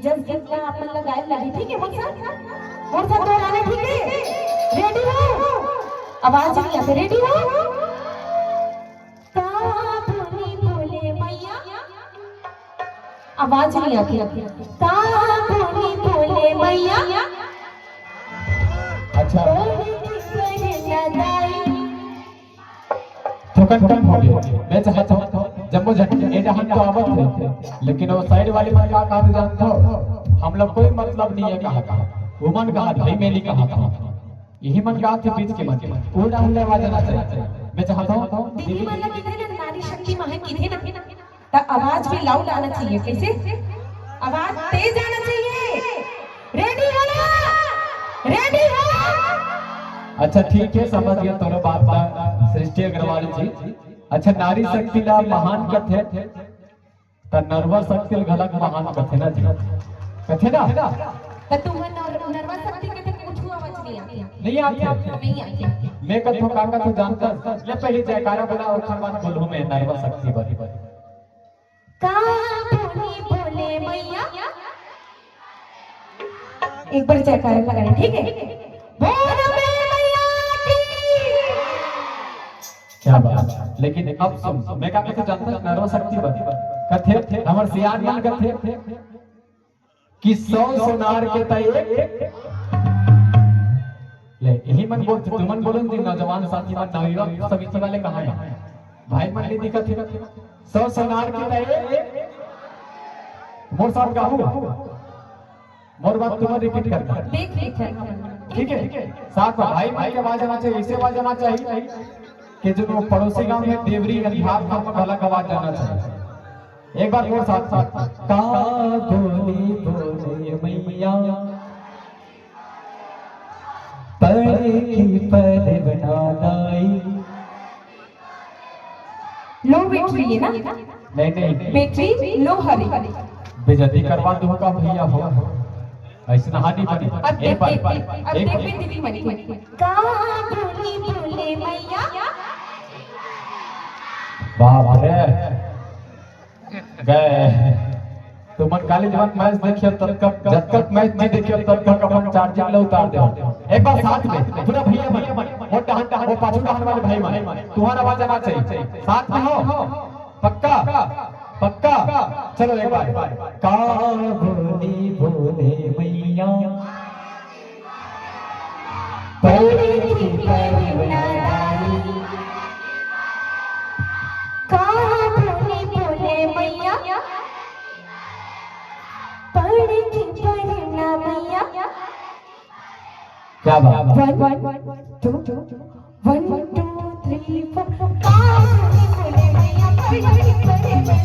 Just जितना अपन लगाए लगी ठीक है और सब दोहराना ठीक है रेडी हो आवाज नहीं आती रेडी हो तापुनी बोले मैया आवाज नहीं आती तापुनी बोले मैया अच्छा थोकन कम हो गया। मैं चाहता हूँ जम्मू झटके हम तो आवत थे, लेकिन वो साइड वाले मन का कहा जानते हो, हम लोग कोई मतलब नहीं है कहा था, वो मन कहा भाई मैंने कहा था, यही मन कहा थे बीच के मन उल्टा उल्टा आवाज आना चाहिए। मैं चाहता हूँ दीदी मतलब इधर ना नारी शक्ति मां की थे ना, तो आवाज भी लाउड आना चाहिए। कैसे आवाज तेज आना चाहिए। रेडी हो ना, रेडी हो। अच्छा ठीक है, समझ गया तोरो बात सृष्टि अग्रवाल जी। अच्छा नारी शक्ति ला महान कथे त नर्वस शक्ति गलत महान कथे ना जी, कथे ना तो तुम नर्वस शक्ति के तो कुछ आवाज नहीं आती, नहीं आती। मैं कथो काका तो जानता ले पहले जयकारा बोला और खरबान बोलूं मैं नर्वस शक्ति बड़ी का बोली बोले मैया। एक बार जयकारा लगाने, ठीक है। क्या बात। लेकिन अब सुन, मैं क्या कहते जानता नर्वस शक्ति बड़ी कथे हमर सियार मन कथे कि 100 सोनार के तय ले यही मन बोल तुमन बोलन जी नौजवान साथी मन नवयुवक समिति वाले कहां है भाई मन ले दिक्कत है 100 सोनार के तय मोर साथ गाहू मोर बात तुम रिपीट करना ठीक है। साथ भाई भाई के आवाज आना चाहिए, ऐसे आवाज आना चाहिए कि जो पड़ोसी गांव में देवरी अंधार गांव में अलग आवाज आना चाहिए। एक बार मोर साथ साथ का बोली बोले मैया परे की पर बना लाई। लो बैटरी है ना? नहीं बैटरी लो हरी बेजती करवा दूंगा भैया हो ऐसे नहानी बनी। एक बार दीदी मनी का बोली बोले मैया। बाप रे गए तुमन काली जवान मैच देखियो जब तक मैच नहीं देखियो तब तक अपन चार्जिंग ले उतार दे। एक बार साथ में पूरा भैया मन वो टहन वो पाछू टहन वाले भाई मन तुम्हारा आवाज आना चाहिए, साथ में हो पक्का पक्का। चलो एक बार का बोली बोले मैया परे की परिवना डाली। का बोली बोले मैया परे की परिवना मैया। क्या बात। 1 2 3 4 का बोली बोले मैया परे की परिवना।